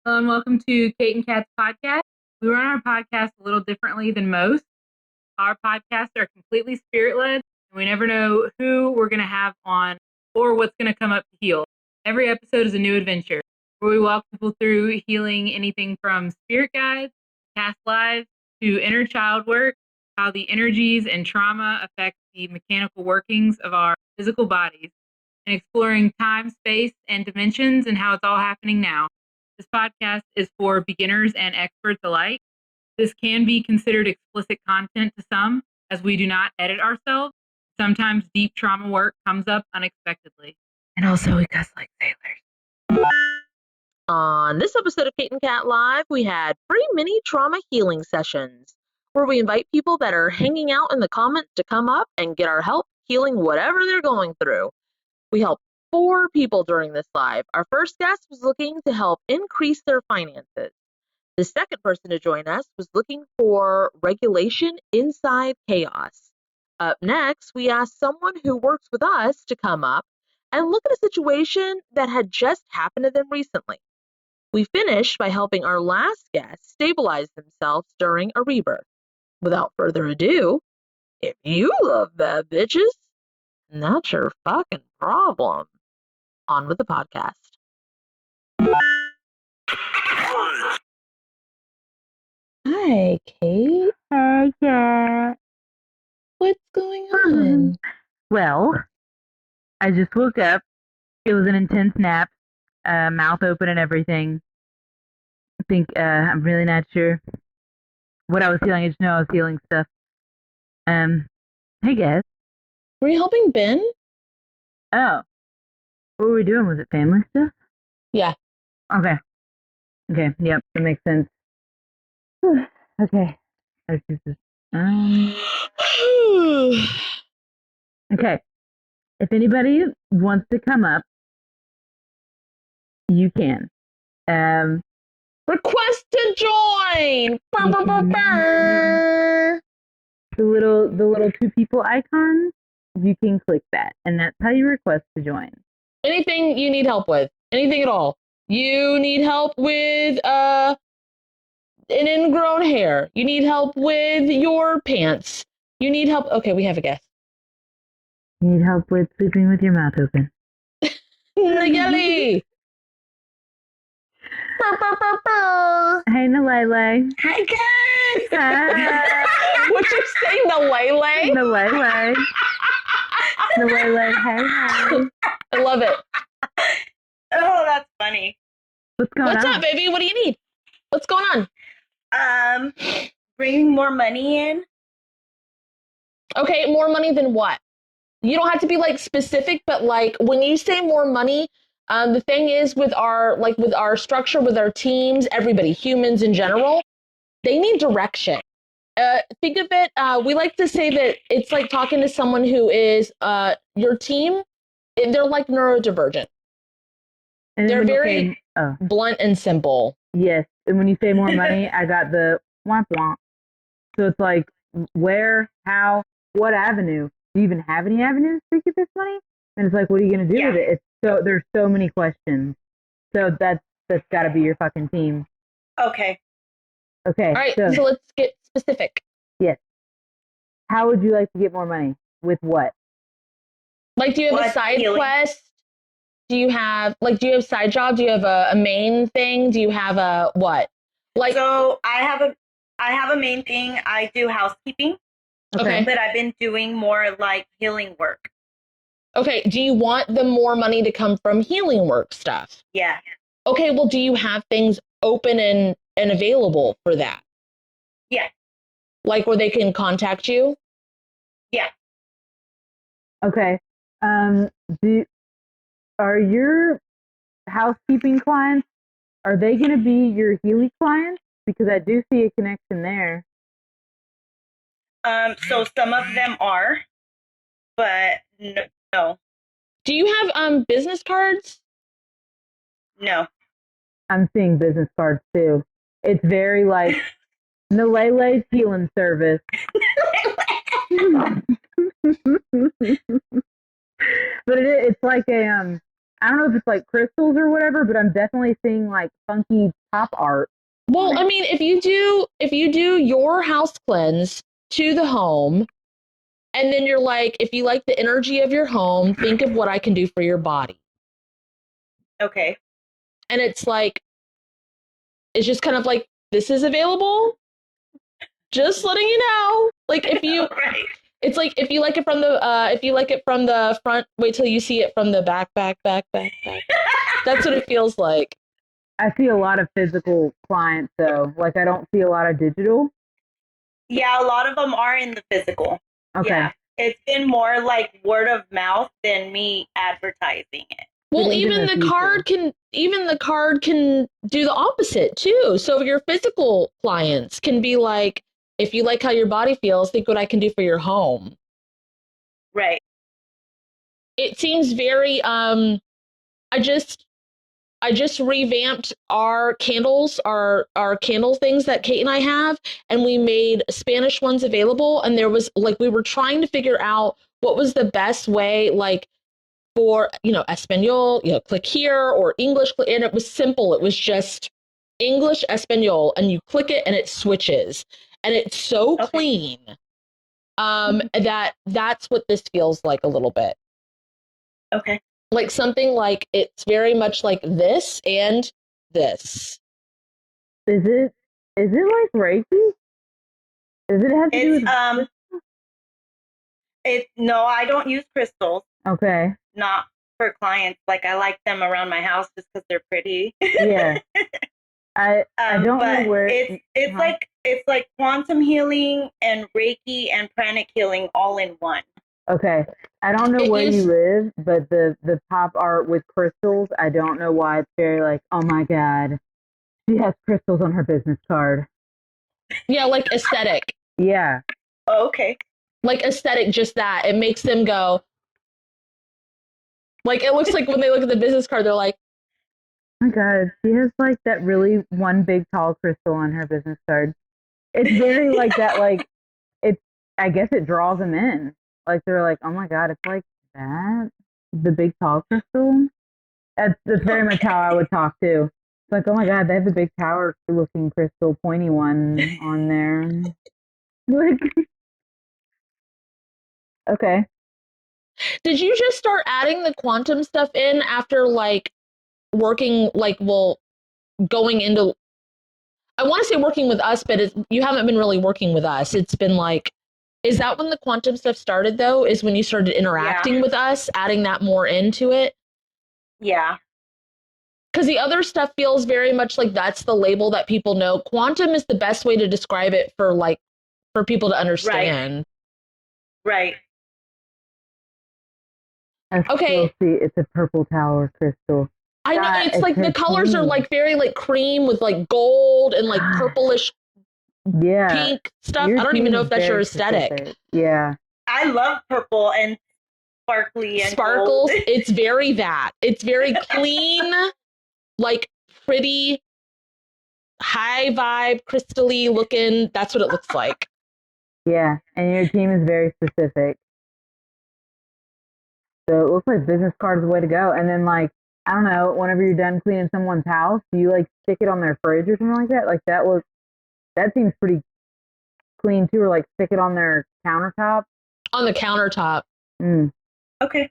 Hello and welcome to Kate and Kat's podcast. We run our podcast a little differently than most. Our podcasts are completely spirit-led, and we never know who we're going to have on or what's going to come up to heal. Every episode is a new adventure where we walk people through healing anything from spirit guides, past lives, to inner child work, how the energies and trauma affect the mechanical workings of our physical bodies, and exploring time, space, and dimensions and how it's all happening now. This podcast is for beginners and experts alike. This can be considered explicit content to some, as we do not edit ourselves. Sometimes deep trauma work comes up unexpectedly. And also, we cuss like sailors. On this episode of Kate and Kat Live, we had free mini trauma healing sessions, where we invite people that are hanging out in the comments to come up and get our help healing whatever they're going through. We helped 4 people during this live. Our first guest was looking to help increase their finances. The second person to join us was looking for regulation inside chaos. Up next, we asked someone who works with us to come up and look at a situation that had just happened to them recently. We finished by helping our last guest stabilize themselves during a rebirth. Without further ado, if you love bad bitches, that's your fucking problem. On with the podcast. Hi, Kate. Hey, Kat. What's going on? Well, I just woke up. It was an intense nap, mouth open and everything. I think I'm really not sure what I was feeling. I just know I was feeling stuff. Hey, guys. Were you helping Ben? Oh. What were we doing? Was it family stuff? Yeah. Okay. Yep, that makes sense. Okay. Okay. If anybody wants to come up, you can. Request to join. The little 2 people icon, you can click that, and that's how you request to join. Anything you need help with, anything at all. You need help with an ingrown hair. You need help with your pants. You need help. Okay, we have a guest. You need help with sleeping with your mouth open. Nayeli. Hey, Nalele. Hi, guys. Hi. Would you say Nalele? Nalele. Nalele. Hey. I love it. Oh, that's funny. What's going on? What's up, baby? What do you need? What's going on? Bring more money in. Okay, more money than what? You don't have to be like specific, but like when you say more money, the thing is with our structure, with our teams, everybody, humans in general, they need direction. Think of it, we like to say that it's like talking to someone who is your team. They're like neurodivergent. They're very blunt and simple. Yes, and when you say more money, I got the womp womp. So it's like, where, how, what avenue? Do you even have any avenues to get this money? And it's like, what are you going to do with it? There's so many questions. So that's got to be your fucking team. Okay. All right, so let's get specific. Yes. How would you like to get more money? With what? Like, do you have a side quest? Do you have a side job? Do you have a main thing? Do you have a what? Like, so I have a main thing. I do housekeeping. Okay. But I've been doing more like healing work. Okay. Do you want the more money to come from healing work stuff? Yeah. Okay. Well, do you have things open and available for that? Yeah. Like where they can contact you? Yeah. Okay. Are your housekeeping clients, are they going to be your Healy clients? Because I do see a connection there. So some of them are, but no. Do you have business cards? No. I'm seeing business cards too. It's very like Nalele's healing service. But it's like a I don't know if it's like crystals or whatever, but I'm definitely seeing like funky pop art. Well, I mean, if you do your house cleanse to the home, and then you're like, if you like the energy of your home, think of what I can do for your body. Okay. And it's like, it's just kind of like, this is available. Just letting you know. Like if you, Right. it's like if you like it from the front, wait till you see it from the back. That's what it feels like. I see a lot of physical clients though. Like I don't see a lot of digital. Yeah, a lot of them are in the physical. Okay. Yeah. It's been more like word of mouth than me advertising it. Well, even the card can do the opposite too. So your physical clients can be like, if you like how your body feels, think what I can do for your home. Right. It seems very I just revamped our candles, our candle things that Kate and I have, and we made Spanish ones available. And there was like, we were trying to figure out what was the best way, like for, Espanol, click here, or English. And it was simple. It was just English, Espanol, and you click it and it switches. And it's so clean that's what this feels like a little bit. Okay. Like something like it's very much like this and this. Is it like Reiki? Does it have to do with no, I don't use crystals. Okay. Not for clients. Like I like them around my house just because they're pretty. Yeah. I don't know where it's like quantum healing and Reiki and pranic healing all in one. Okay. I don't know where you live, but the pop art with crystals, I don't know why it's very like, oh my God, she has crystals on her business card. Yeah, like aesthetic. Yeah. Oh, okay. Like aesthetic, just that. It makes them go, like, it looks like when they look at the business card, they're like, oh my God, she has like that really one big tall crystal on her business card. It's very like that, like, I guess it draws them in. Like they're like, oh my God, it's like that, the big tall crystal. That's very much how I would talk too. It's like, oh my God, they have the big tower looking crystal pointy one on there. Like, okay. Did you just start adding the quantum stuff in after like working, like, well, going into, I want to say working with us, but you haven't been really working with us. It's been like, is that when the quantum stuff started though? Is when you started interacting with us, adding that more into it? Yeah. Because the other stuff feels very much like that's the label that people know. Quantum is the best way to describe it for people to understand. Right. I still see it's a purple tower crystal. I know, it's like the colors are like very like cream with like gold and like purplish pink stuff. I don't even know if that's your aesthetic. Specific. Yeah. I love purple and sparkly and sparkles. Gold. It's very that. It's very clean, like pretty, high vibe, crystally looking. That's what it looks like. Yeah, and your team is very specific. So it looks like business card is the way to go. And then like, I don't know, whenever you're done cleaning someone's house, do you like stick it on their fridge or something like that? Like that seems pretty clean too, or like stick it on their countertop. On the countertop. Okay.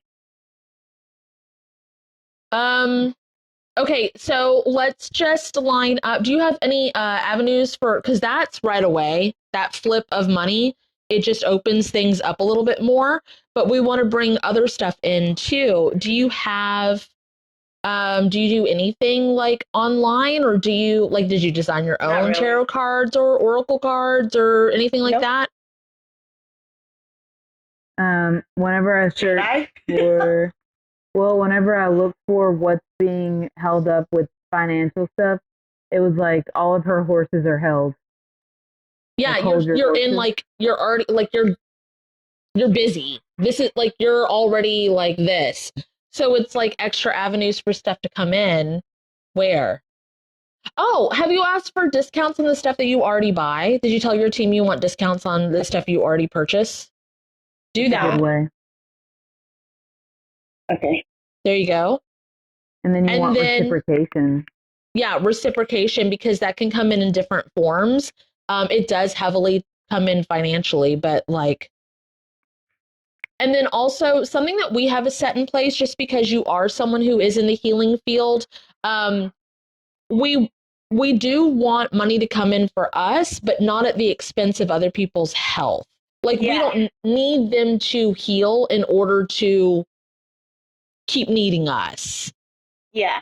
Okay, so let's just line up. Do you have any avenues for, because that's right away, that flip of money, it just opens things up a little bit more, but we want to bring other stuff in too. Do you have, do you do anything like online, or do you, like, did you design your own tarot cards or oracle cards or anything like that? Whenever I search for, well, whenever I look for what's being held up with financial stuff, it was like all of her horses are held. Yeah, you're in like, you're already like, you're busy. This is like, you're already like this. So it's like extra avenues for stuff to come in. Where? Oh, have you asked for discounts on the stuff that you already buy? Did you tell your team you want discounts on the stuff you already purchase? Do that. Good way. Okay. There you go. And then you And want then, reciprocation. Yeah, reciprocation, because that can come in different forms. It does heavily come in financially, but like, and then also something that we have is set in place, just because you are someone who is in the healing field. We we do want money to come in for us, but not at the expense of other people's health. Like, we don't need them to heal in order to keep needing us. Yeah.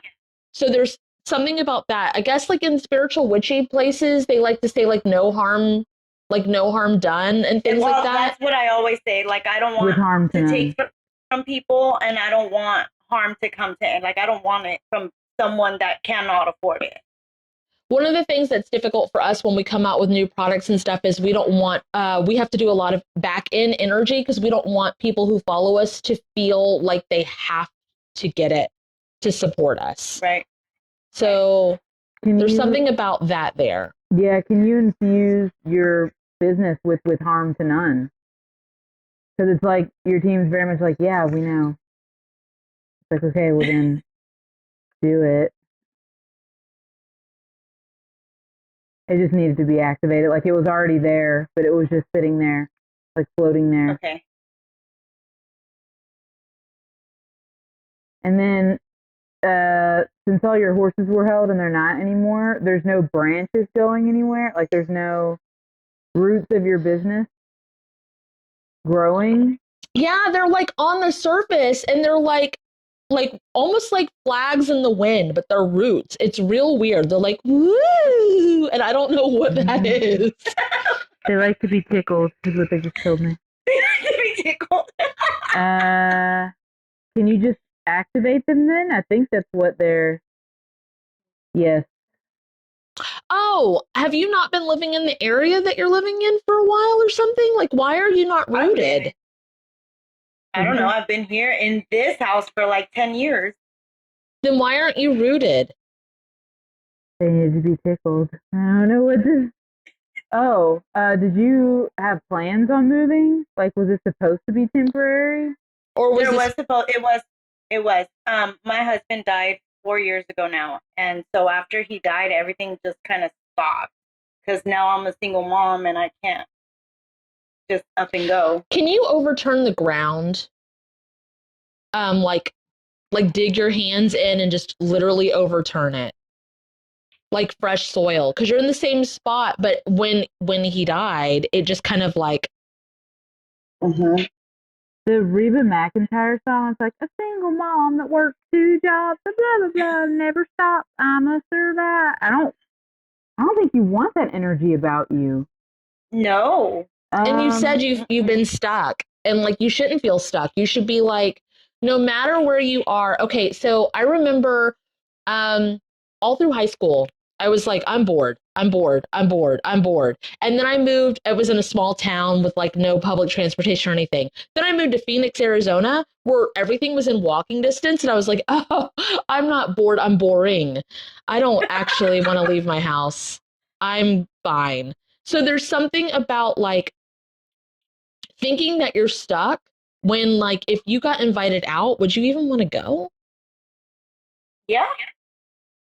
So there's something about that. I guess like in spiritual witchy places, they like to say like no harm done and things like that. That's what I always say. Like, I don't want harm to take from people, and I don't want harm to come to it. Like, I don't want it from someone that cannot afford it. One of the things that's difficult for us when we come out with new products and stuff is we don't want, we have to do a lot of back end energy, because we don't want people who follow us to feel like they have to get it to support us. Right. So there's something about that there. Yeah. Can you infuse your business with harm to none? Because it's like your team's very much like, yeah, we know. It's like, okay, well then do it. It just needed to be activated. Like, it was already there, but it was just sitting there, like floating there. Okay. And then, since all your horses were held and they're not anymore, there's no branches going anywhere. Like, there's no roots of your business growing. Yeah, they're like on the surface, and they're like almost like flags in the wind, but they're roots. It's real weird. They're like, woo, and I don't know what that is. They like to be tickled, is what they just told me. They like to be tickled. Can you just activate them then? I think that's what they're... Yes. Oh, have you not been living in the area that you're living in for a while or something? Like, why are you not rooted? I don't know. I've been here in this house for like 10 years. Then why aren't you rooted? They need to be tickled. I don't know what this... Oh, did you have plans on moving? Like, was it supposed to be temporary? Or was it was. My husband died 4 years ago now. And so after he died, everything just kind of stopped. Because now I'm a single mom and I can't just up and go. Can you overturn the ground? Like dig your hands in and just literally overturn it. Like fresh soil. Because you're in the same spot, but when he died, it just kind of like... Mm-hmm. The Reba McEntire song is like, a single mom that works 2 jobs, blah, blah, blah, never stops, I'm a survivor. I don't think you want that energy about you. No. And you said you've been stuck, and like, you shouldn't feel stuck. You should be like, no matter where you are. Okay, so I remember all through high school, I was like, I'm bored. And then I moved. I was in a small town with like no public transportation or anything. Then I moved to Phoenix, Arizona, where everything was in walking distance. And I was like, oh, I'm not bored. I'm boring. I don't actually want to leave my house. I'm fine. So there's something about like thinking that you're stuck when, like, if you got invited out, would you even want to go? Yeah.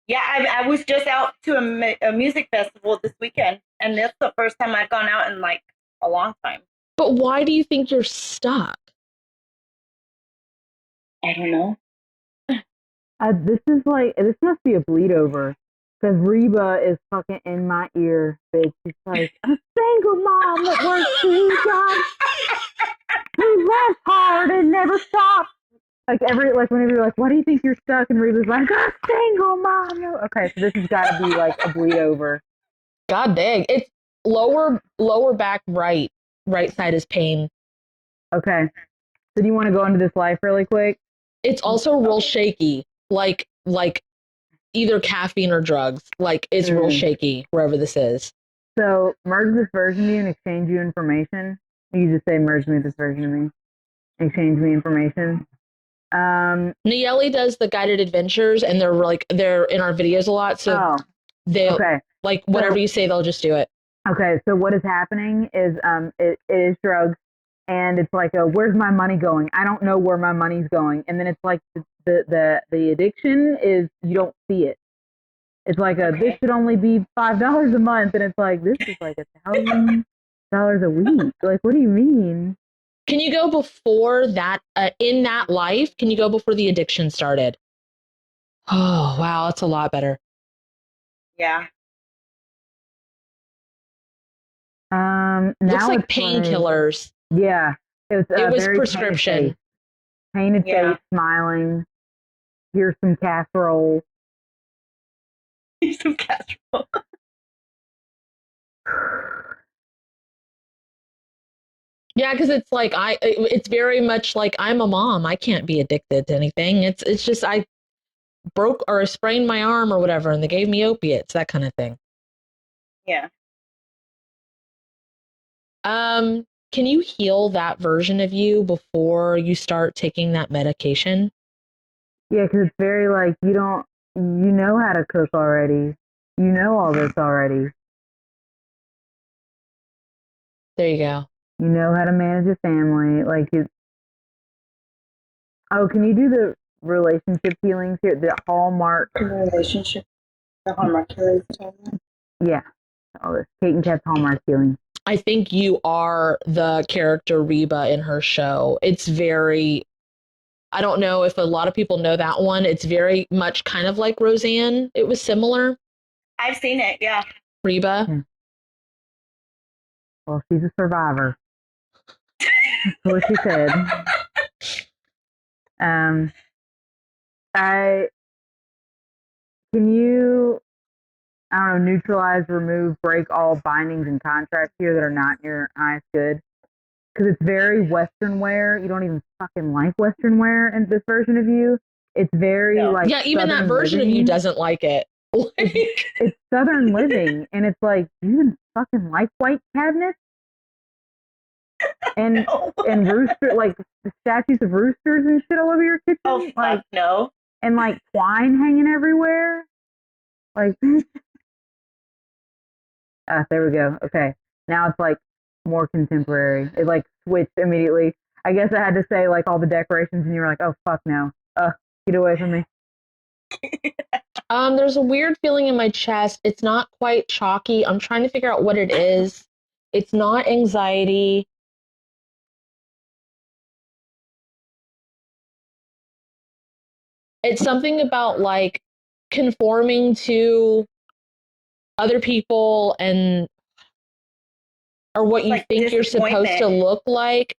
Yeah, I was just out to a music festival this weekend, and that's the first time I've gone out in like a long time. But why do you think you're stuck? I don't know. This must be a bleed over, because Reba is fucking in my ear, bitch. She's like, a single mom that works 2 jobs, who laughs hard and never stops. Whenever you're like, why do you think you're stuck? And Reba's like, a single mom. No. Okay, so this has got to be like a bleed over. God dang. It's lower back right side is pain. Okay. So do you want to go into this life really quick? It's also real shaky, like either caffeine or drugs. Like, it's real shaky wherever this is. So merge this version of you and exchange you information. You just say, merge me with this version of me. Exchange me information. Nayeli does the guided adventures, and they're in our videos a lot, so they'll like whatever you say, they'll just do it. Okay, so what is happening is it is drugs, and it's like, where's my money going? I don't know where my money's going. And then it's like the addiction is you don't see it. It's like this should only be $5 a month, and it's like this is like $1,000 a week. Like, what do you mean? Can you go before that in that life? Can you go before the addiction started? Oh wow, that's a lot better. Yeah. Now looks like it's painkillers. Yeah, it was very prescription. Painted face, smiling. Here's some casserole. Here's some casserole. Yeah, because it's like it's very much like I'm a mom. I can't be addicted to anything. It's just I broke or sprained my arm or whatever, and they gave me opiates, that kind of thing. Yeah. Can you heal that version of you before you start taking that medication? Yeah, because it's very like you know how to cook already. You know all this already. There you go. You know how to manage a family. Like it. Oh, can you do the relationship healings here? The Hallmark. Relationship. The Hallmark healings. Yeah. All this. Kate and Kat's Hallmark healing. I think you are the character Reba in her show. It's very, I don't know if a lot of people know that one. It's very much kind of like Roseanne. It was similar. I've seen it, yeah. Reba. Yeah. Well, she's a survivor. That's what she said. Can you, I don't know, neutralize, remove, break all bindings and contracts here that are not in your highest good? Because it's very Western wear. You don't even fucking like Western wear in this version of you. It's very like yeah, even Southern that version living. of you doesn't like it. It's Southern living, and it's like, do you even fucking like white cabinets? And No. and rooster, like the statues of roosters and shit all over your kitchen. Oh, fuck like no. And like twine hanging everywhere. Like there we go. Okay. Now it's like more contemporary. It like switched immediately. I guess I had to say like all the decorations and you were like, oh fuck no. Get away from me. There's a weird feeling in my chest. It's not quite chalky. I'm trying to figure out what it is. It's not anxiety. It's something about like conforming to other people and or what you like think you're supposed to look like.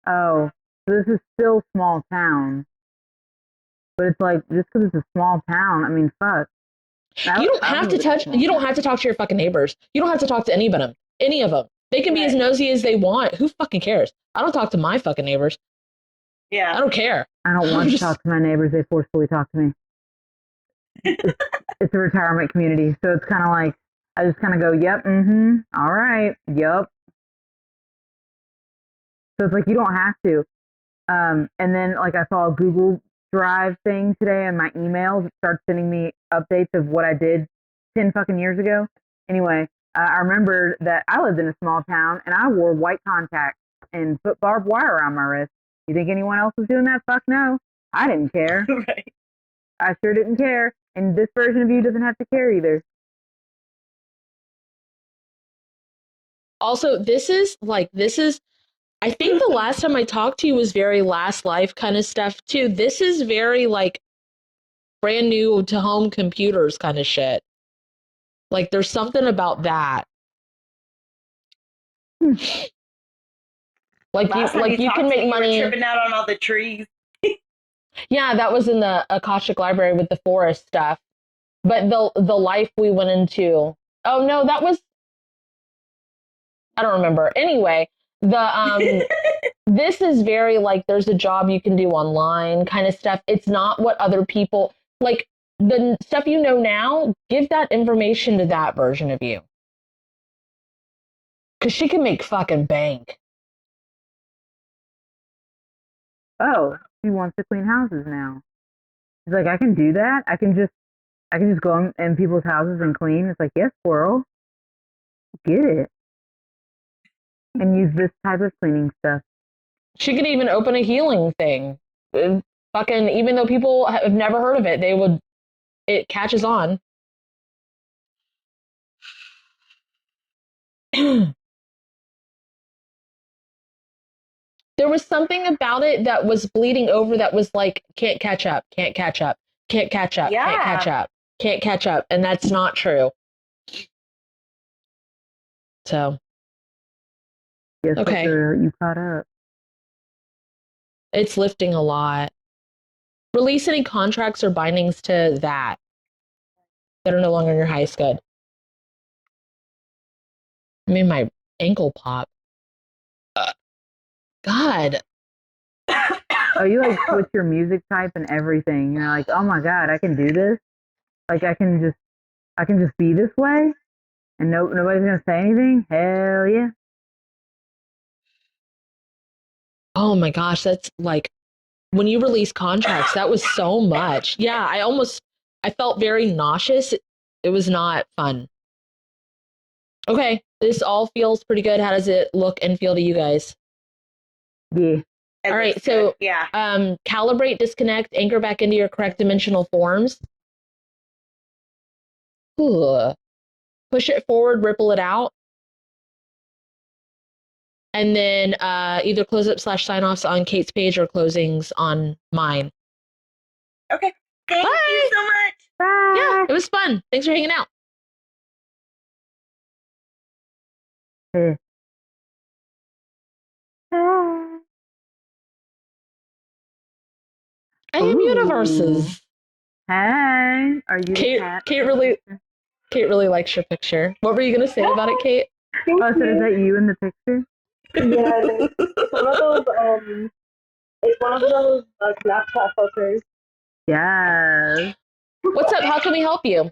Oh, so this is still small town. But it's like just because it's a small town, I mean, fuck. You don't have to touch. You don't have to talk to your fucking neighbors. You don't have to talk to any of them. They can be as nosy as they want. Who fucking cares? I don't talk to my fucking neighbors. Yeah. I don't care. I don't want to talk to my neighbors. They forcefully talk to me. It's a retirement community. So it's kind of like, I just kind of go, yep, mm-hmm, all right, yep. So it's like, you don't have to. And then like I saw a Google Drive thing today in my emails. It starts sending me updates of what I did 10 fucking years ago. Anyway, I remembered that I lived in a small town and I wore white contacts and put barbed wire around my wrist. You think anyone else was doing that? Fuck no. I didn't care. Right. I sure didn't care. And this version of you doesn't have to care either. Also, this is, I think the last time I talked to you was very last life kind of stuff too. This is very like brand new to home computers kind of shit. Like there's something about that. Like you can make money. You were tripping out on all the trees. Yeah, that was in the Akashic Library with the forest stuff. But the life we went into. Oh no, that was, I don't remember. Anyway, the this is very like there's a job you can do online kind of stuff. It's not what other people like the stuff you know now. Give that information to that version of you. Cause she can make fucking bank. Oh, she wants to clean houses now. She's like, I can do that. I can just go in people's houses and clean. It's like, yes, squirrel. Get it. and use this type of cleaning stuff. She could even open a healing thing. Fucking, even though people have never heard of it, it catches on. There was something about it that was bleeding over that was like, can't catch up, can't catch up, can't catch up, can't catch up, can't catch up. And that's not true. So. Yes, Okay. You caught up. It's lifting a lot. Release any contracts or bindings to that are no longer in your highest good. I mean, my ankle pop. God. Oh, you like switch your music type and everything. You're like, oh my God, I can do this. Like I can just be this way, and nobody's gonna say anything. Hell yeah. Oh my gosh, that's like when you release contracts, that was so much. Yeah, I felt very nauseous. It was not fun. Okay, this all feels pretty good. How does it look and feel to you guys? Yeah. All right, so calibrate, disconnect, anchor back into your correct dimensional forms. Ooh. Push it forward, ripple it out. And then either close up / sign offs on Kate's page or closings on mine. Okay. Thank you so much. Bye. Yeah, it was fun. Thanks for hanging out. Hey. I am universes. Hey, are you Kate really likes your picture. What were you gonna say about it, Kate? Oh, so is that you in the picture? Yeah, it's one of those Snapchat filters. Yes. What's up? How can we help you?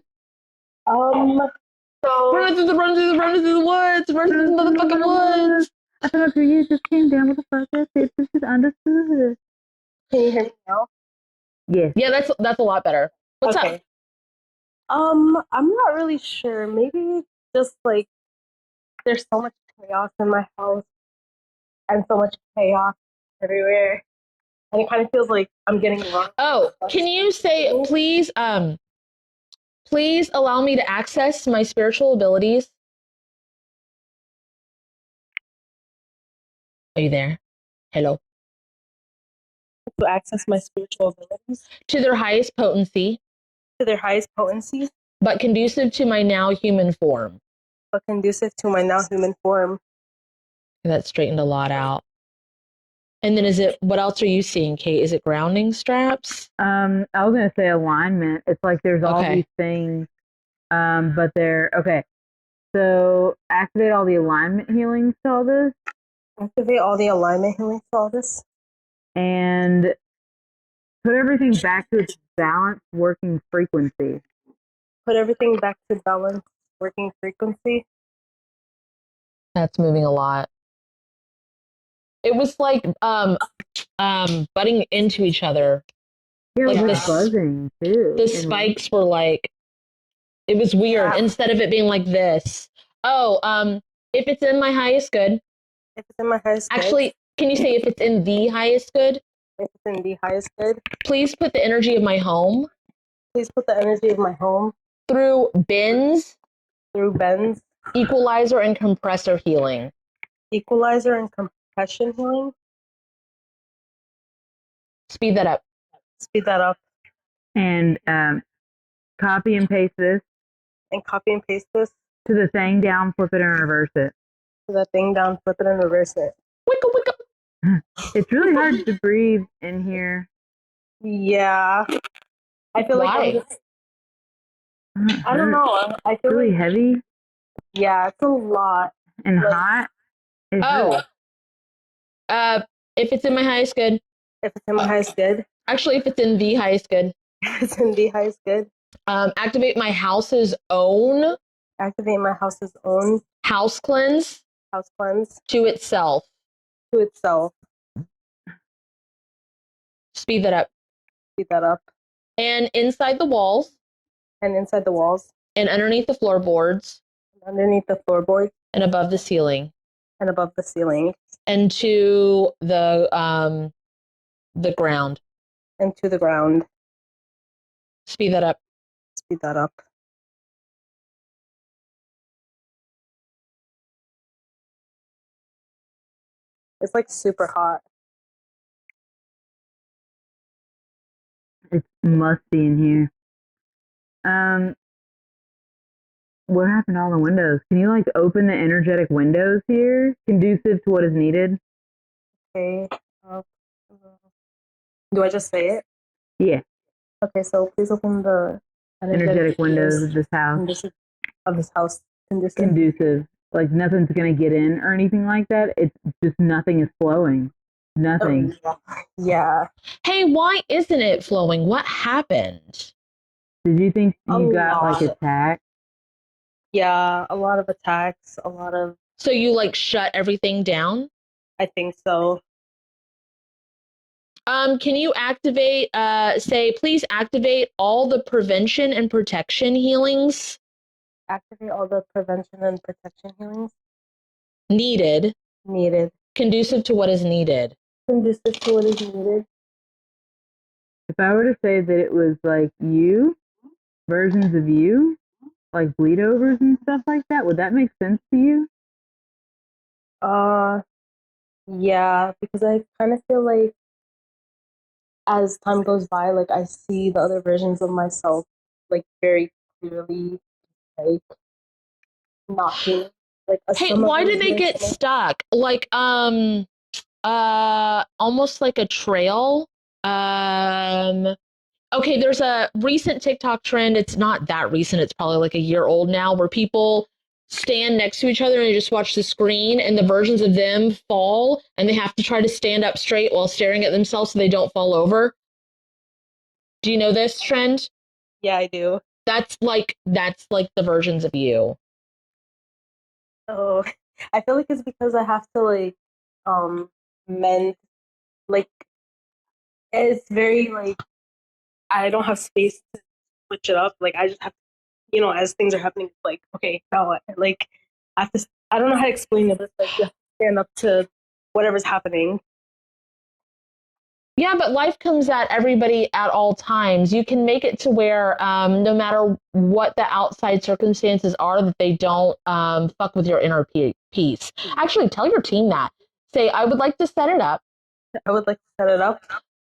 So Run through the woods, run through the motherfucking woods. I thought you just came down with the fuck that this is understood. Can you hear me now? Yes. Yeah, that's a lot better. What's up? I'm not really sure. Maybe just like there's so much chaos in my house and so much chaos everywhere. And it kind of feels like I'm getting wrong. Oh, can you say please allow me to access my spiritual abilities? Are you there? Hello. To access my spiritual abilities To their highest potency, to their highest potency, but conducive to my now human form. but conducive to my now human form. That straightened a lot out. And then what else are you seeing, Kate? Is it grounding straps? I was gonna say alignment. It's like there's all these things, but they're okay. So activate all the alignment healings to all this. Activate all the alignment healing to all this. And put everything back to its balanced working frequency. Put everything back to balanced working frequency. That's moving a lot. It was like butting into each other. Yeah, like it was buzzing too. The spikes were like, it was weird. Yeah. Instead of it being like this. Oh, if it's in my highest good. If it's in my highest good. Actually, can you say if it's in the highest good? If it's in the highest good. Please put the energy of my home. Please put the energy of my home. Through bends. Equalizer and compressor healing. Equalizer and compression healing. Speed that up. Speed that up. And copy and paste this. And copy and paste this. To the thing down, flip it and reverse it. To the thing down, flip it and reverse it. Wicka, wicka. It's really hard to breathe in here. Yeah. I feel Why? like I'm just, I don't know. I feel really like, heavy. Yeah, it's a lot. And hot. If it's in my highest good. If it's in my highest good. Actually, if it's in the highest good. If it's in the highest good. Activate my house's own. Activate my house's own. House cleanse. House cleanse. To itself. To itself. Speed that up. Speed that up. And inside the walls. And inside the walls. And underneath the floorboards. And underneath the floorboards. And above the ceiling. and above the ceiling, and to the ground. and to the ground. Speed that up. Speed that up. It's like super hot. It's musty in here. What happened to all the windows? Can you like open the energetic windows here, conducive to what is needed? Okay. Do I just say it? Yeah. Okay, so please open the Energetic windows of this house. Conducive. Like nothing's gonna get in or anything like that. It's just nothing is flowing. Nothing. Oh, yeah. Hey, why isn't it flowing? What happened? Did you think you got like attacked? Yeah, a lot of attacks, a lot of. So you like shut everything down? I think so. Can you activate, please activate all the prevention and protection healings Activate all the prevention and protection healings needed, conducive to what is needed. Conducive to what is needed. If I were to say that it was like you, versions of you, like bleed overs and stuff like that, would that make sense to you? Yeah, because I kind of feel like as time goes by, like I see the other versions of myself like very clearly, like not being like a. Hey, why did they get stuck? Like almost like a trail. Okay, there's a recent TikTok trend. It's not that recent. It's probably like a year old now, where people stand next to each other and they just watch the screen, and the versions of them fall, and they have to try to stand up straight while staring at themselves so they don't fall over. Do you know this trend? Yeah, I do. That's like the versions of you. Oh, I feel like it's because I have to like mend, like it's very like I don't have space to switch it up. Like I just have to, as things are happening, it's like, okay, now what? Like I have to, I don't know how to explain it, but it's like you have to stand up to whatever's happening. Yeah, but life comes at everybody at all times. You can make it to where no matter what the outside circumstances are, that they don't fuck with your inner peace. Actually, tell your team that. Say, I would like to set it up. I would like to set it up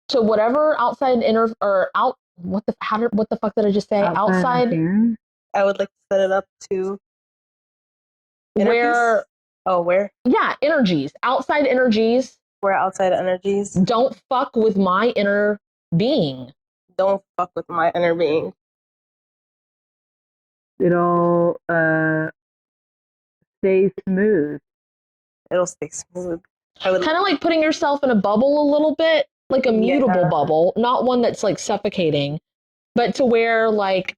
to whatever outside inner or out. What the fuck did I just say? Outside. I would like to set it up to where. Oh, where? Yeah, energies. Outside energies. Where outside energies don't fuck with my inner being. Don't fuck with my inner being. It'll stay smooth. It'll stay smooth. Kind of like putting yourself in a bubble a little bit, like a mutable bubble, not one that's like suffocating, but to where like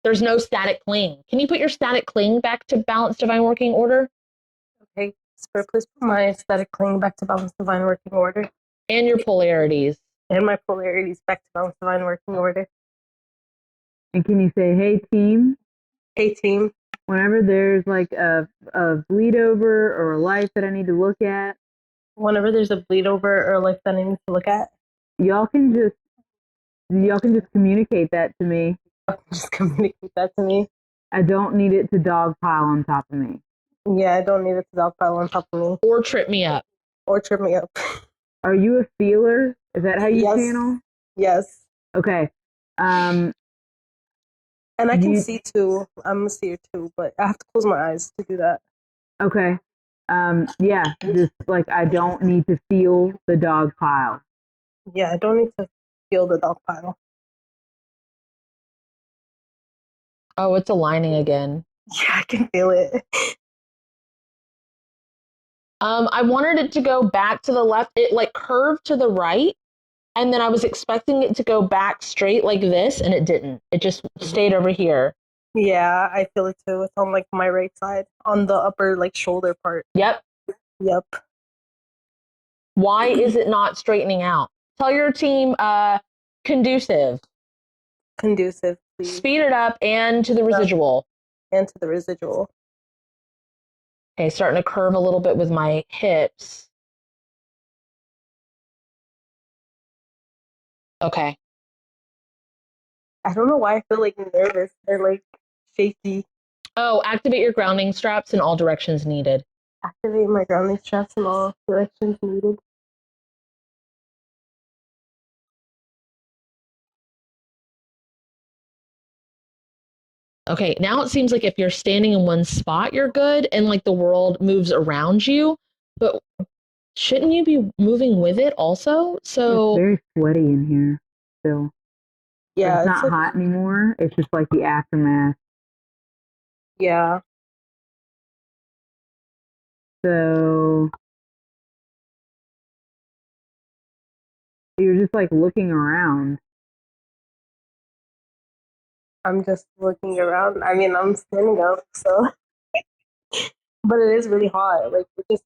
there's no static cling. Can you put your static cling back to balanced divine working order? Okay, Spirit, please put my static cling back to balanced divine working order. And your polarities. And my polarities back to balanced divine working order. And can you say, hey team? Hey team. Whenever there's like a bleed over or a life that I need to look at. Whenever there's a bleed over or a life that I need to look at. Y'all can just communicate that to me. Just communicate that to me. I don't need it to dogpile on top of me. Yeah, I don't need it to dogpile on top of me. Or trip me up. Are you a feeler? Is that how you channel? Yes. Okay. And I can see too. I'm a seer too, but I have to close my eyes to do that. Okay. Yeah, just like I don't need to feel the dog pile. Yeah, I don't need to feel the dog pile. Oh, it's aligning again. Yeah, I can feel it. I wanted it to go back to the left. It like curved to the right, and then I was expecting it to go back straight like this, and it didn't. It just stayed over here. Yeah, I feel it too. It's on like my right side, on the upper like shoulder part. Yep. Why is it not straightening out? Tell your team conducive. Conducive, please. Speed it up and to the residual. And to the residual. Okay, starting to curve a little bit with my hips. Okay. I don't know why I feel like nervous and like shaky. Oh, activate your grounding straps in all directions needed. Activate my grounding straps in all directions needed. Okay, now it seems like if you're standing in one spot, you're good, and like the world moves around you, but shouldn't you be moving with it also? So It's very sweaty in here still. Yeah, It's not like, hot anymore. It's just like the aftermath. yeah. So you're just like looking around. I'm just looking around. I mean, I'm standing up, so. But it is really hot. Like, it just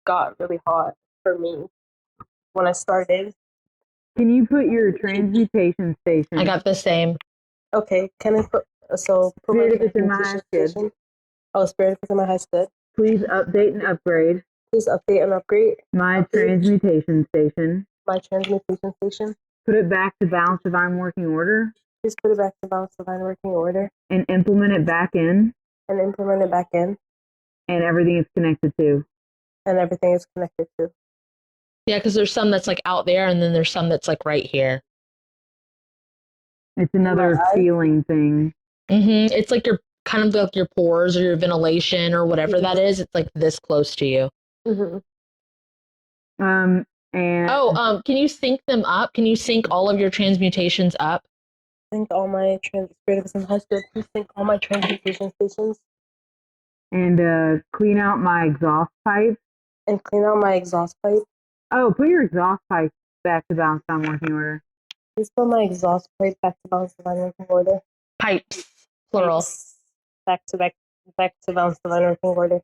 got really hot for me when I started. Can you put your transmutation station? I got the same. Okay, can I put put my Spirit is in my transmutation high good. station? Oh, spirit is in my high good. Please update and upgrade Please update and upgrade my transmutation station. my transmutation station. Put it back to balance divine working order Please put it back to balance divine working order and implement it back in, and implement it back in, and everything it's connected to. and everything is connected to. Yeah, because there's some that's like out there, and then there's some that's like right here. It's another My eyes? feeling thing. It's like your kind of like your pores or your ventilation or whatever that is. It's like this close to you. Mm-hmm. And Can you sync them up? Can you sync all of your transmutations up? Sync all my spirit is in high good. Please sync all my transmutation stations clean out my exhaust pipe. and clean out my exhaust pipe. Oh, put your exhaust pipe back to balance divine working order. Please put my exhaust pipe back to balance divine working order. Pipes, plural. Pipes back to balance divine working order.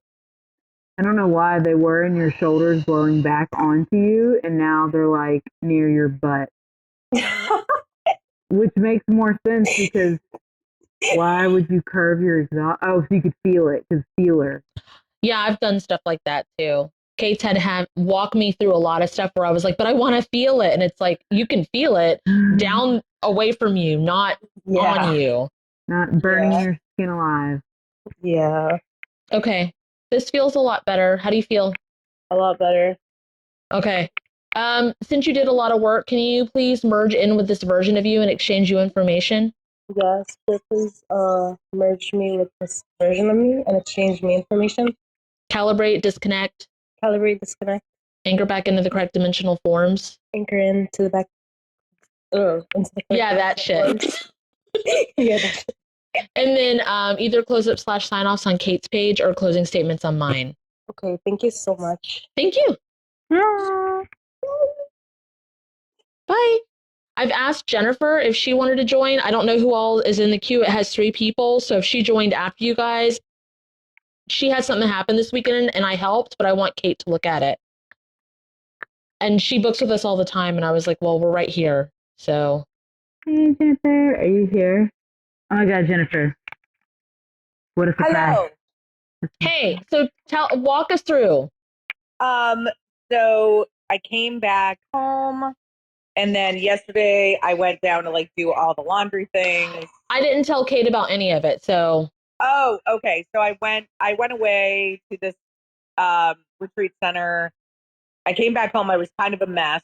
I don't know why they were in your shoulders blowing back onto you, and now they're like near your butt. Which makes more sense because why would you curve your exhaust? Oh, so you could feel it, because feeler. Yeah, I've done stuff like that too. Kate's had walk me through a lot of stuff where I was like, but I want to feel it. And it's like, you can feel it down away from you, not on you. Not burning your skin alive. Yeah. Okay. This feels a lot better. How do you feel? A lot better. Okay. Since you did a lot of work, can you please merge in with this version of you and exchange you information? Yes, please merge me with this version of me and exchange me information. Calibrate, disconnect, Calibrate, disconnect, anchor back into the correct dimensional forms. anchor into the back. Into the Yeah, that shit. Yeah, that shit. And then either close up / sign offs on Kate's page or closing statements on mine. Okay, thank you so much. Thank you. Bye. I've asked Jennifer if she wanted to join. I don't know who all is in the queue. It has 3 people. So if she joined after you guys, she had something happen this weekend and I helped, but I want Kate to look at it. And she books with us all the time. And I was like, well, we're right here. So. Hey, Jennifer, are you here? Oh my God, Jennifer. What a surprise. Hello. Hey, so walk us through. So I came back home and then yesterday I went down to like do all the laundry things. I didn't tell Kate about any of it, so. Oh, okay. So I went away to this retreat center. I came back home. I was kind of a mess.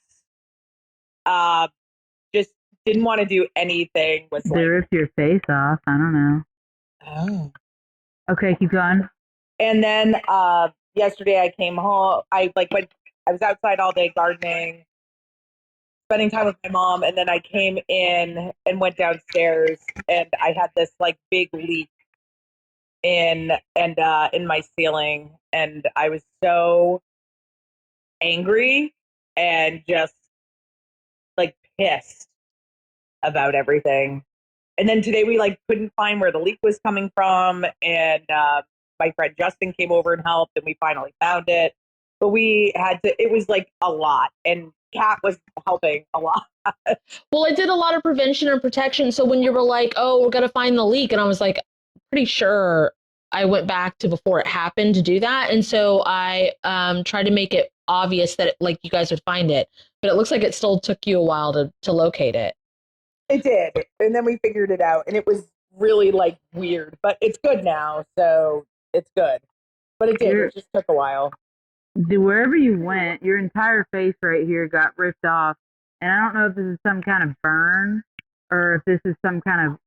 Just didn't want to do anything. They ripped your face off. I don't know. Oh. Okay, keep going. And then yesterday I came home. I was outside all day gardening, spending time with my mom, and then I came in and went downstairs and I had this like big leak in my ceiling, and I was so angry and just like pissed about everything. And then today we like couldn't find where the leak was coming from, and my friend Justin came over and helped, and we finally found it. But we had to, it was like a lot, and Kat was helping a lot. Well, I did a lot of prevention and protection. So when you were like, oh, we're going to find the leak. And I was like, pretty sure I went back to before it happened to do that. And so I tried to make it obvious that like you guys would find it, but it looks like it still took you a while to locate it. It did. And then we figured it out, and it was really like weird, but it's good now. So it's good. But it did. It just took a while. Wherever you went, your entire face right here got ripped off. And I don't know if this is some kind of burn or if this is some kind of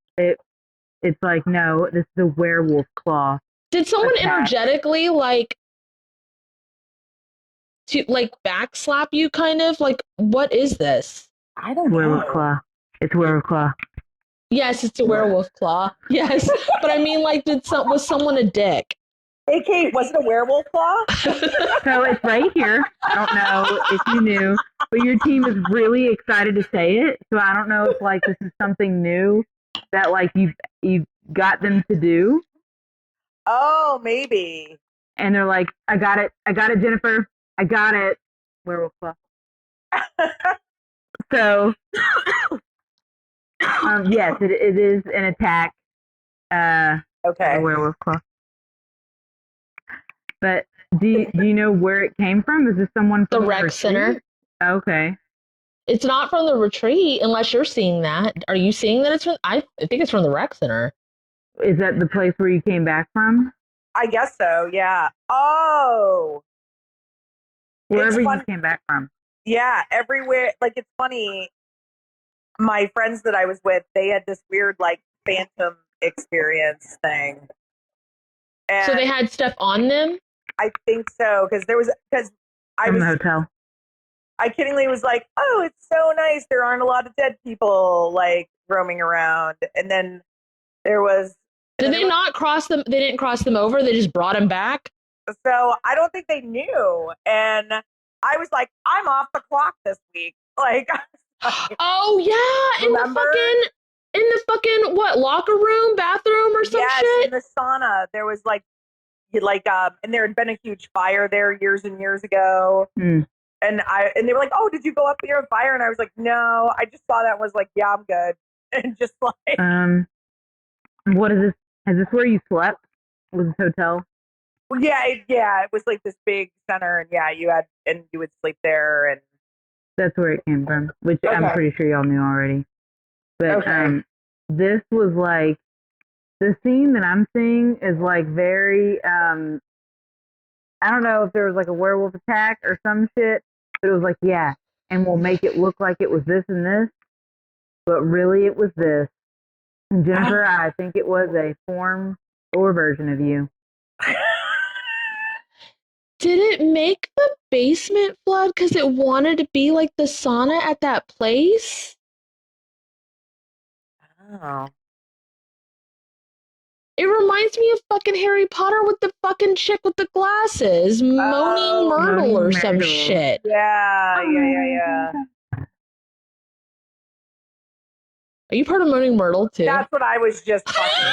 it's like, no, this is a werewolf claw. Did someone energetically like backslap you kind of? Like, what is this? I don't know. Werewolf claw. It's werewolf claw. Yes, it's a werewolf claw. Yes. But I mean, like, was someone a dick? Hey, Kate, was it a werewolf claw? So it's right here. I don't know if you knew, but your team is really excited to say it. So I don't know if like this is something new that like you've got them to do. Oh, maybe. And they're like, I got it, Jennifer. I got it. Werewolf claw. So yes, it is an attack. Okay. A werewolf claw. But do you know where it came from? Is this someone from the rec center? Okay. It's not from the retreat unless you're seeing that. Are you seeing that it's from? I think it's from the rec center. Is that the place where you came back from? I guess so, yeah. Oh. Wherever you came back from. Yeah, everywhere. Like, it's funny. My friends that I was with, they had this weird, like, phantom experience thing. And so they had stuff on them? I think so, because from the hotel. I kiddingly was like, oh, it's so nice. There aren't a lot of dead people, like, roaming around. And then there was... Did they not cross them? They didn't cross them over? They just brought them back? So I don't think they knew. And I was like, I'm off the clock this week. Like, oh, yeah. In the fucking, what, locker room, bathroom or some shit? Yes, in the sauna. There was like, and there had been a huge fire there years and years ago. Mm. And they were like, oh, did you go up there on fire? And I was like, no, I just saw that and was like, yeah, I'm good. And just like. What is this? Is this where you slept? Was this hotel? Yeah, it was like this big center, and yeah, you would sleep there, and that's where it came from, which I'm pretty sure y'all knew already. But this was like the scene that I'm seeing is like very I don't know if there was like a werewolf attack or some shit, but it was like, yeah, and we'll make it look like it was this and this, but really it was this. And Jennifer, I think it was a form or version of you. Did it make the basement flood because it wanted to be like the sauna at that place? Oh. It reminds me of fucking Harry Potter with the fucking chick with the glasses, Moaning Myrtle or some shit. Yeah. Are you part of Moaning Myrtle too? That's what I was just fucking.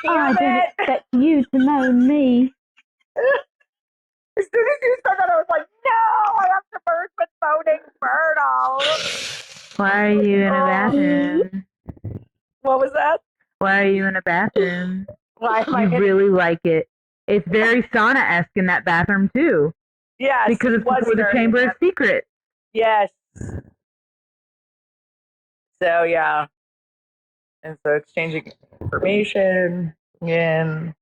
I didn't expect you to moan me. As soon as you said that, I was like, no, I have to merge with Moaning Myrtle. Why are you in a bathroom? What was that? Why are you in a bathroom? Why am I really like it. It's very sauna-esque in that bathroom, too. Yes. Because it's before the Chamber of Secrets. Yes. So, yeah. And so exchanging information and...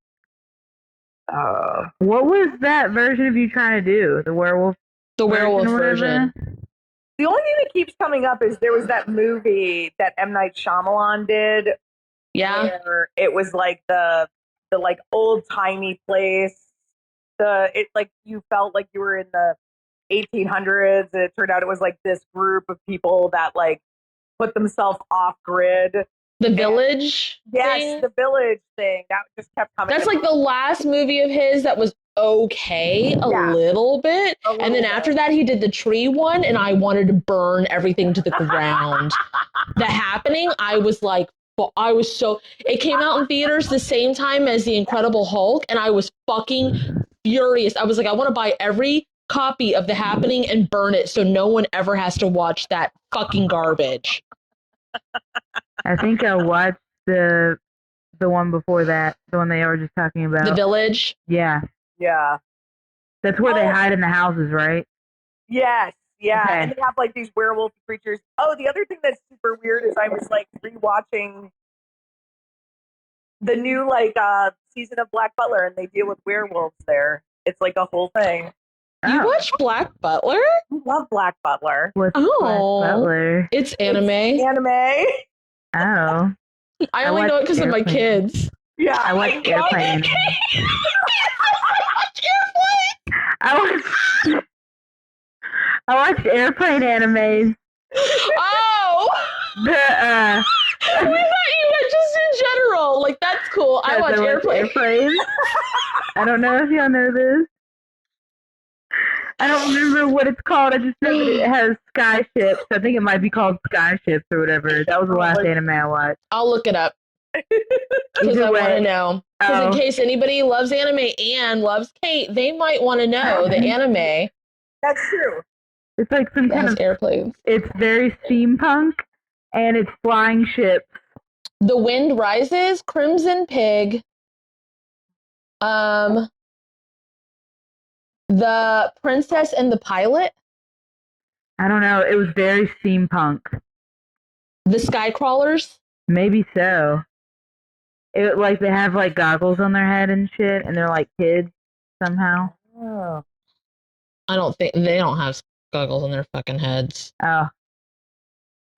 what was that version of you trying to do? The werewolf? The werewolf version. The only thing that keeps coming up is there was that movie that M. Night Shyamalan did. Yeah. Where it was like the like old timey place. You felt like you were in the 1800s. And it turned out it was like this group of people that like put themselves off grid. The Village thing? The Village thing. That just kept coming. That's like the last movie of his that was okay a little bit. And then after that, he did the tree one, and I wanted to burn everything to the ground. The Happening, I was like, it came out in theaters the same time as The Incredible Hulk, and I was fucking furious. I was like, I want to buy every copy of The Happening and burn it so no one ever has to watch that fucking garbage. I think I watched the the one before that, the one they were just talking about. The Village. Yeah, Yeah. that's where they Oh. hide in the houses, right? Yes. Yeah. Okay. And they have like these werewolf creatures. Oh, the other thing that's super weird is I was like rewatching the new season of Black Butler, and they deal with werewolves there. It's like a whole thing. You Oh. watch Black Butler? I love Black Butler. What's Oh. Black Butler? It's anime. It's anime. Oh, I only know it because of my Airplane. kids. Yeah. I watch Airplane. I watched Airplane animes. Oh! The I thought you meant just in general. Like, that's cool. I watch Airplane. I don't know if y'all know this. I don't remember what it's called. I just know that it has sky ships. I think it might be called Sky Ships or whatever. That was the last anime I watched. I'll look it up. Because Either I want to way. know. Because in Oh. case anybody loves anime and loves Kate, they might want to know the anime That's true. It's like some that kind has of. airplanes. It's very steampunk, and it's flying ships. The Wind Rises, Crimson Pig, The Princess and the Pilot, I don't know. It was very steampunk. The Skycrawlers. Maybe so. It like they have like goggles on their head and shit, and they're like kids somehow. Oh. I don't think they don't have goggles on their fucking heads. Oh,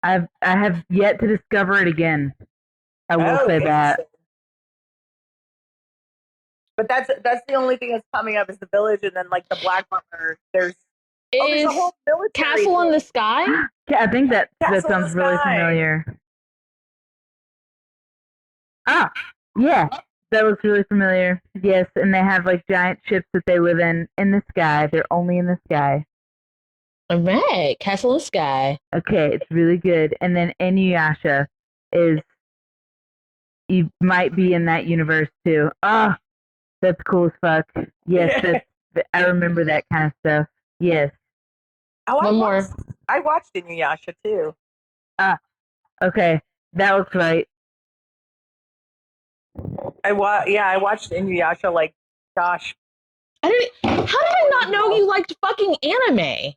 I have yet to discover it again. I will say that. Interesting. But that's the only thing that's coming up is the Village, and then like the Black Butler. There's Is a whole military Castle in thing. the Sky? Yeah, I think that Castle in sounds the really Sky. familiar. Ah, yeah, that looks really familiar. Yes, and they have like giant ships that they live in the sky. They're only in the sky. All right, Castle in the Sky. Okay, it's really good. And then Inuyasha is, you might be in that universe too. Ah, that's cool as fuck. Yes, I remember that kind of stuff. Yes. Oh, One more. I watched Inuyasha too. Okay, that looks right. I watched Inuyasha like, gosh. How did I not know you liked fucking anime?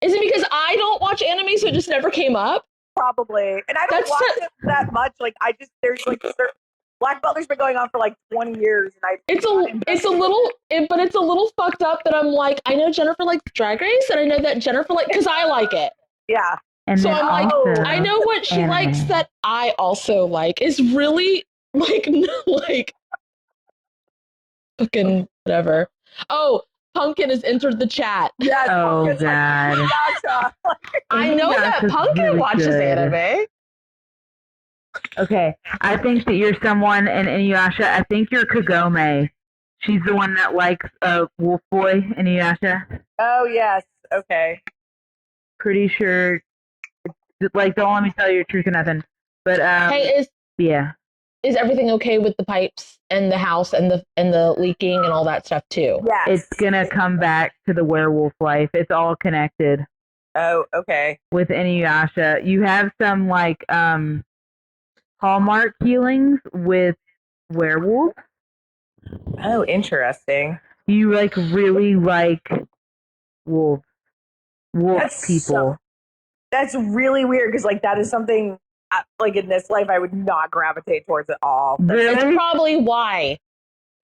Is it because I don't watch anime, so it just never came up? Probably. And I don't That's watch so- it that much. Like, there's like, Black Butler's been going on for like 20 years. And It's a little fucked up that I'm like, I know Jennifer likes Drag Race, and I know that Jennifer because I like it. yeah. And So then I'm like, also, I know what she anime. likes that I also like. Is really like like fucking whatever. Oh, Pumpkin has entered the chat. Yeah. Oh it's like god. Inuyasha. I know that Inuyasha's Pumpkin really watches good. anime. Okay, I think that you're someone in Inuyasha. I think you're Kagome. She's the one that likes Wolf Boy in Inuyasha. Oh, yes. Okay. Pretty sure. Like, don't let me tell you the truth or nothing. But Hey, yeah. is everything okay with the pipes and the house and the leaking and all that stuff too? Yes. It's gonna come back to the werewolf life. It's all connected Oh, okay. with Inuyasha. You have some like hallmark healings with werewolves. Oh, interesting. You like really like wolf That's people. That's really weird because like that is something like in this life I would not gravitate towards at all. Really? That's probably why.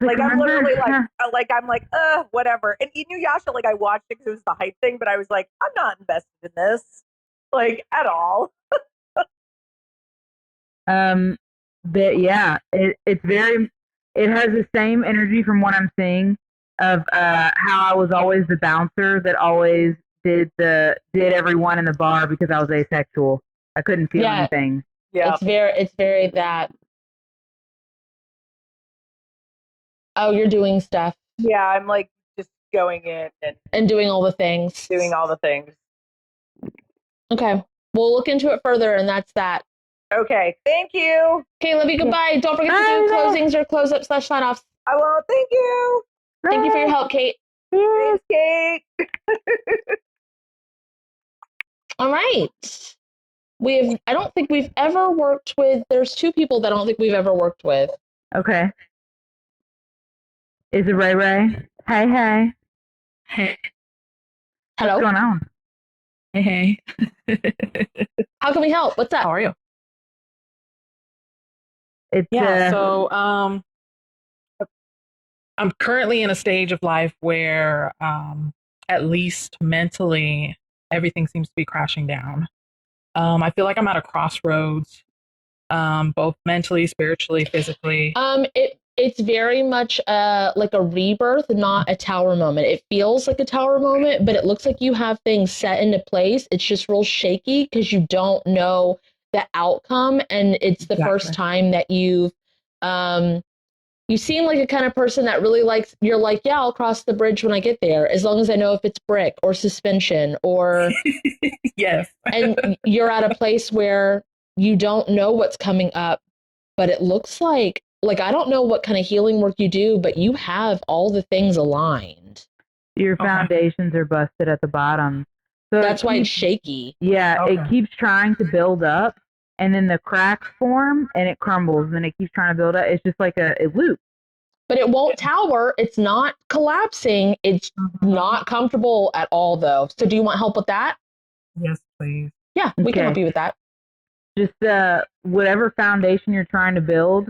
Like I'm remember- literally like whatever. And Inuyasha, like I watched it because it was the hype thing, but I was like, I'm not invested in this, like at all. But yeah, it's very. It has the same energy from what I'm seeing of how I was always the bouncer that always did everyone in the bar because I was asexual. I couldn't feel Yeah. anything. Yeah. It's very that. Oh, you're doing stuff Yeah, I'm like just going in and and doing all the things. doing all the things. Okay, we'll look into it further, and that's that. Okay, thank you. Okay, love you. Goodbye. Don't forget to do Bye. closings or close up / sign offs. I will. Thank you. Thank you for your help, Kate. Thanks, Kate. All right. I don't think we've ever worked with, there's 2 people that I don't think we've ever worked with. Okay. Is it Ray Ray? Hey, hey. Hey, Hello? What's going on? hey. How can we help? What's up? How are you? It's So I'm currently in a stage of life where at least mentally everything seems to be crashing down. I feel like I'm at a crossroads, both mentally, spiritually, physically. It's very much like a rebirth, not a tower moment. It feels like a tower moment, but it looks like you have things set into place. It's just real shaky because you don't know the outcome, and it's the first time that you seem like a kind of person that really likes, you're like, yeah, I'll cross the bridge when I get there, as long as I know if it's brick or suspension or Yes. and you're at a place where you don't know what's coming up, but it looks like I don't know what kind of healing work you do, but you have all the things aligned. your foundations are busted at the bottom. So that's why it's shaky. Yeah, it keeps trying to build up, and then the cracks form, and it crumbles, and then it keeps trying to build up. It's just like a loop. But it won't tower. It's not collapsing. It's not comfortable at all, though. So do you want help with that? Yes, please. Yeah, we can help you with that. Just whatever foundation you're trying to build,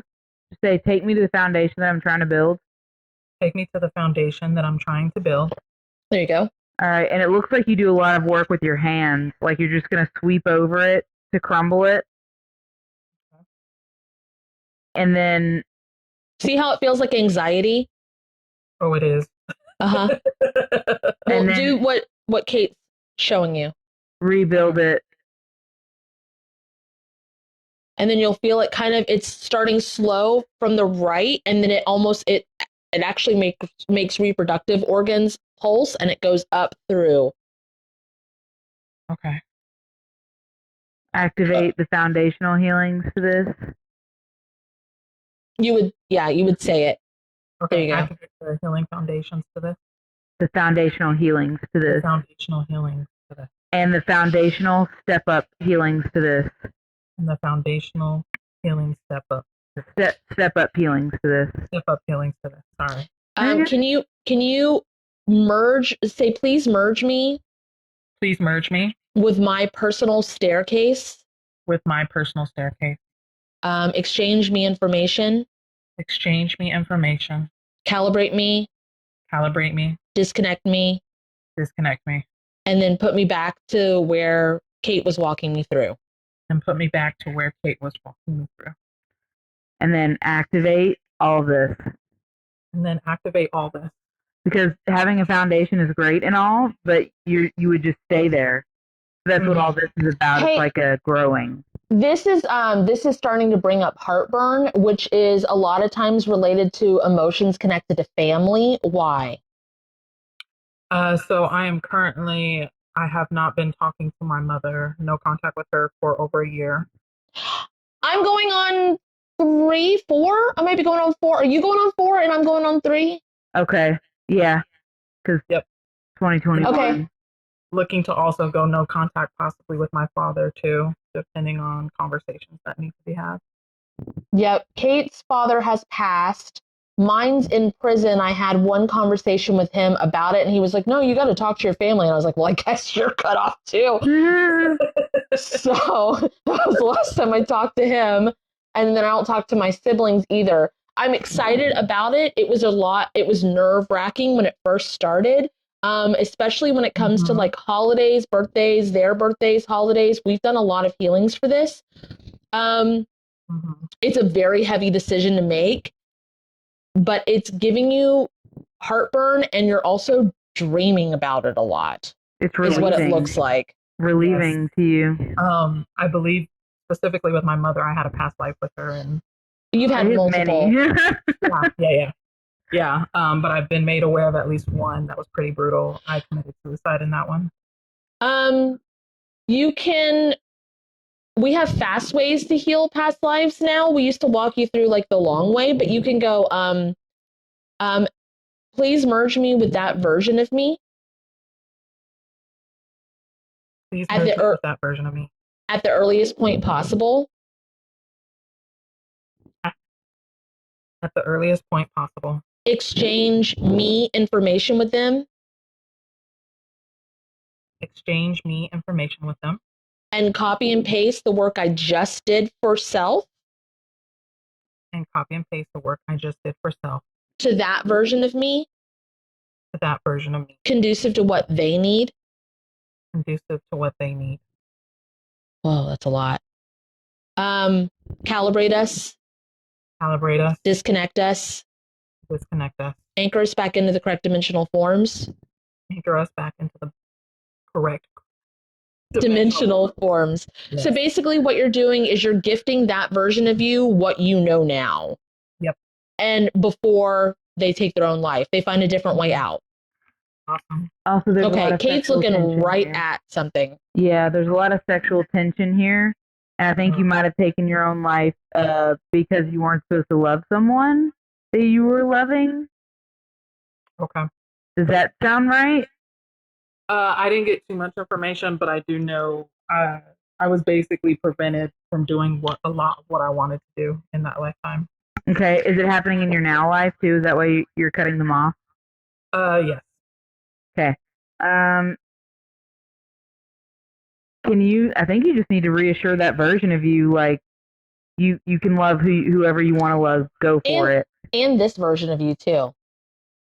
just say, take me to the foundation that I'm trying to build. Take me to the foundation that I'm trying to build. There you go. All right, and it looks like you do a lot of work with your hands, like you're just going to sweep over it to crumble it. And then... See how it feels like anxiety? Oh, it is. Uh-huh. Well, then do what Kate's showing you. Rebuild it. And then you'll feel it it's starting slow from the right, and then it actually makes reproductive organs pulse, and it goes up through. Okay. Activate the foundational healings to this. You would say it. Okay. There you go. Activate the healing foundations to this. The foundational healings to this. The foundational healings to this. And the foundational step up healings to this. And the foundational healing step up. Step up healings to this. Step up healings to this. Sorry. Can you merge? Say, please merge me. Please merge me with my personal staircase. With my personal staircase. Exchange me information. Exchange me information. Calibrate me. Calibrate me. Disconnect me. Disconnect me. And then put me back to where Kate was walking me through. And put me back to where Kate was walking me through. And then activate all this. And then activate all this. Because having a foundation is great and all, but you would just stay there. That's what all this is about. Hey, it's like a growing. This is starting to bring up heartburn, which is a lot of times related to emotions connected to family. Why? So I have not been talking to my mother, no contact with her for over a year. I'm going on 3, 4. I might be going on 4. Are you going on 4 and I'm going on 3? Okay. Yeah. Because 2021. Okay. Looking to also go no contact possibly with my father too, depending on conversations that need to be had. Yep. Kate's father has passed. Mine's in prison. I had one conversation with him about it, and he was like, no, you got to talk to your family. And I was like, well, I guess you're cut off too. So that was the last time I talked to him. And then I don't talk to my siblings either. I'm excited about it. It was a lot. It was nerve-wracking when it first started, especially when it comes to like holidays, birthdays, their birthdays, holidays. We've done a lot of healings for this. It's a very heavy decision to make. But it's giving you heartburn, and you're also dreaming about it a lot. It's relieving. Is what it looks like. Relieving to you. I believe specifically with my mother, I had a past life with her, and you've had multiple. Yeah. But I've been made aware of at least one that was pretty brutal. I committed suicide in that one. You can. We have fast ways to heal past lives now. We used to walk you through like the long way, but you can go, please merge me with that version of me. Please merge me with that version of me. at the earliest point possible. At the earliest point possible. Exchange me information with them. Exchange me information with them. And copy and paste the work I just did for self. And copy and paste the work I just did for self. To that version of me. To that version of me. Conducive to what they need. Conducive to what they need. Whoa, that's a lot. Calibrate us. Calibrate us. Disconnect us. Disconnect us. Anchor us back into the correct dimensional forms. Anchor us back into the correct dimensional forms. Yes. So basically what you're doing is you're gifting that version of you what you know now. Yep. And before they take their own life, they find a different way out. Awesome. Also, there's a lot Okay, of Kate's sexual looking tension right here. at something. Yeah, there's a lot of sexual tension here. And I think you might have taken your own life because you weren't supposed to love someone that you were loving. Okay. Does that sound right? I didn't get too much information, but I do know I was basically prevented from doing a lot of what I wanted to do in that lifetime. Okay. Is it happening in your now life too? Is that why you're cutting them off? Yes. Okay. I think you just need to reassure that version of you, like, you can love whoever you want to love. Go for it. And this version of you too.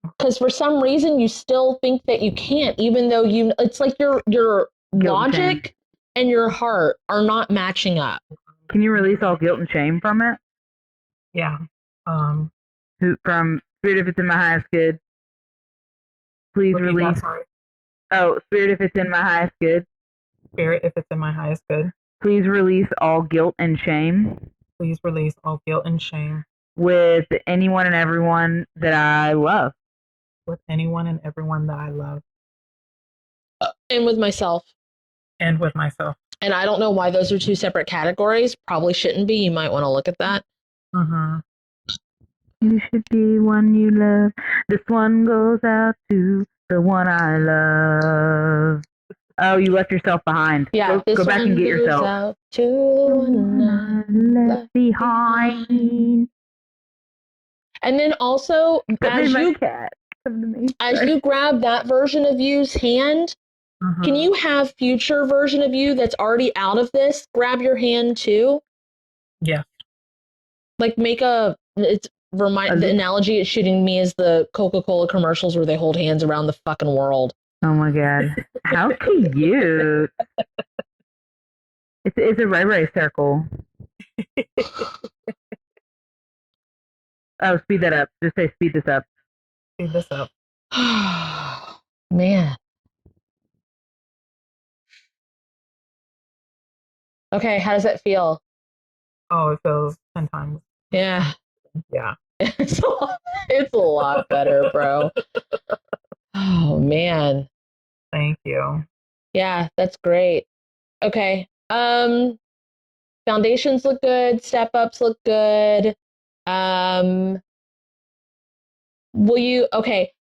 Because for some reason you still think that you can't, even though it's like your logic and your heart are not matching up. Can you release all guilt and shame from it? Yeah. From Spirit, if it's in my highest good, please release. Oh, Spirit, if it's in my highest good. Spirit, if it's in my highest good. Please release all guilt and shame. Please release all guilt and shame. With anyone and everyone that I love. With anyone and everyone that I love. And with myself. And with myself. And I don't know why those are two separate categories. Probably shouldn't be. You might want to look at that. Mm-hmm. You should be one you love. This one goes out to the one I love. Oh, you left yourself behind. Yeah, go back and get yourself. Out to the one I left behind. And then also, as you grab that version of you's hand, can you have future version of you that's already out of this grab your hand too? Yeah. Like the analogy it's shooting me is the Coca-Cola commercials where they hold hands around the fucking world. Oh my god. How cute. It's a ray circle. Oh, speed that up. Just say speed this up. Speed this up. Man. Okay, how does that feel? Oh, it feels 10 times. Yeah. Yeah. It's a lot better, bro. Oh, man. Thank you. Yeah, that's great. Okay. Foundations look good. Step-ups look good.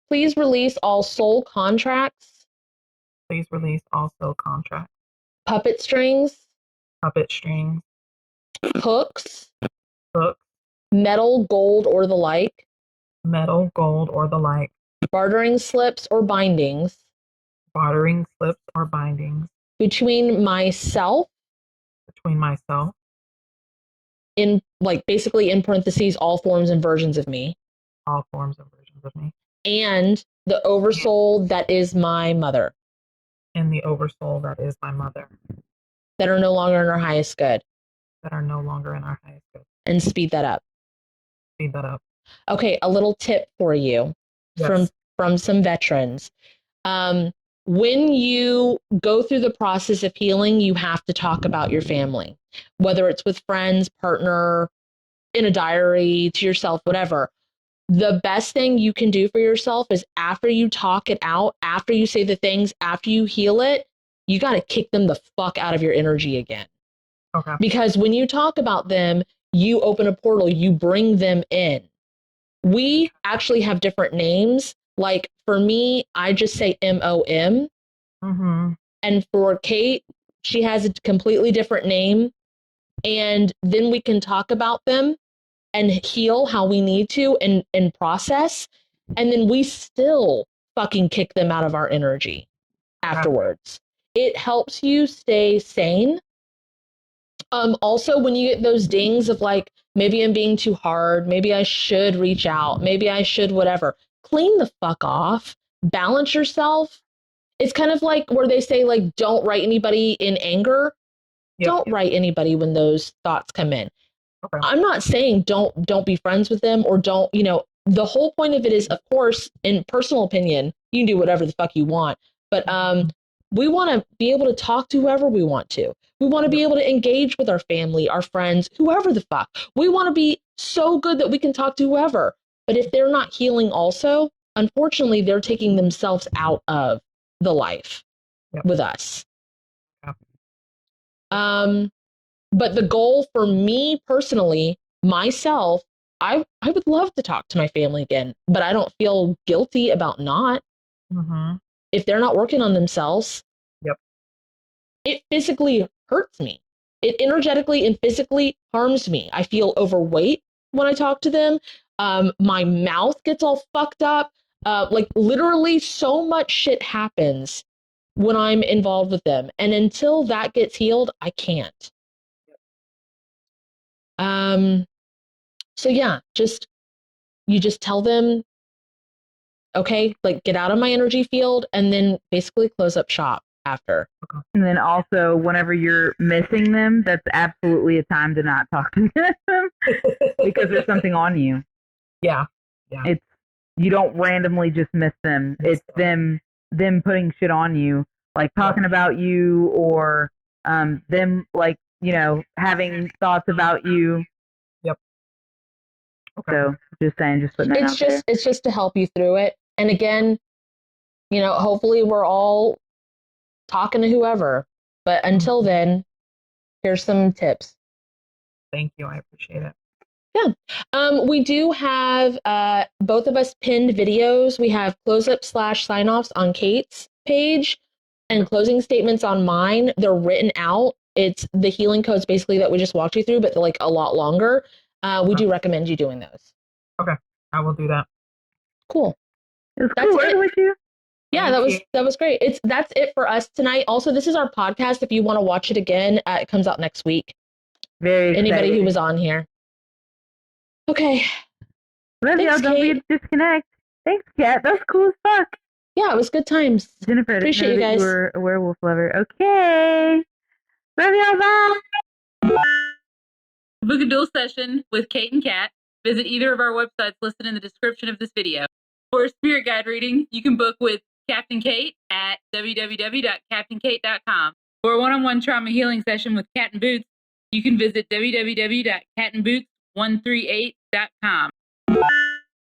Please release all soul contracts. Please release all soul contracts. Puppet strings. Puppet strings. Hooks. Hooks. Metal, gold, or the like. Metal, gold, or the like. Bartering slips or bindings. Bartering slips or bindings. Between myself. Basically in parentheses, all forms and versions of me. All forms and versions of me. And the oversoul that is my mother. And the oversoul that is my mother. That are no longer in our highest good. That are no longer in our highest good. And speed that up. Speed that up. Okay, a little tip for you. Yes. From some veterans. When you go through the process of healing, you have to talk about your family, whether it's with friends, partner, in a diary, to yourself, whatever. The best thing you can do for yourself is after you talk it out, after you say the things, after you heal it, you got to kick them the fuck out of your energy again. Okay. Because when you talk about them, you open a portal, you bring them in. We actually have different names. Like for me, I just say MOM. Mm-hmm. And for Kate, she has a completely different name, and then we can talk about them and heal how we need to and process, and then we still fucking kick them out of our energy afterwards. It helps you stay sane. Also, when you get those dings of like, maybe I'm being too hard, maybe I should reach out, maybe I should whatever, clean the fuck off, balance yourself. It's kind of like where they say, like, don't write anybody in anger. Don't write anybody when those thoughts come in. Okay. I'm not saying don't be friends with them, or don't, the whole point of it is, of course, in personal opinion, you can do whatever the fuck you want, but we want to be able to talk to whoever we want to. We want to be able to engage with our family, our friends, whoever the fuck. We want to be so good that we can talk to whoever. But if they're not healing also, unfortunately, they're taking themselves out of the life with us. But the goal for me personally, myself, I would love to talk to my family again, but I don't feel guilty about not. If they're not working on themselves, it physically hurts me. It energetically and physically harms me. I feel overweight when I talk to them. My mouth gets all fucked up. Like literally so much shit happens when I'm involved with them. And until that gets healed, I can't. So yeah, you just tell them, okay, like get out of my energy field, and then basically close up shop after. And then also, whenever you're missing them, that's absolutely a time to not talk to them because there's something on you. Yeah. You don't randomly just miss them. It's them putting shit on you, like talking about you, or them like, having thoughts about you. So just saying, just putting that out there. It's just to help you through it. And again, hopefully we're all talking to whoever. But until then, here's some tips. Thank you. I appreciate it. Yeah. We do have both of us pinned videos. We have close-up / sign-offs on Kate's page and closing statements on mine. They're written out. It's the healing codes basically that we just walked you through, but they're like a lot longer. We do recommend you doing those. Okay. I will do that. Cool. It was cool working with you. Yeah, that was great. That's it for us tonight. Also, this is our podcast. If you want to watch it again, it comes out next week. Very exciting. Anybody who was on here. Okay. Love y'all. Don't forget to disconnect. Thanks, Kat. That was cool as fuck. Yeah, it was good times. Jennifer, appreciate you guys. You were a werewolf lover. Okay. Love y'all. Bye. To book a dual session with Kate and Kat, visit either of our websites listed in the description of this video. For a spirit guide reading, you can book with Captain Kate at www.captainkate.com. For a one-on-one trauma healing session with Cat and Boots, you can visit www.catandboots138.com.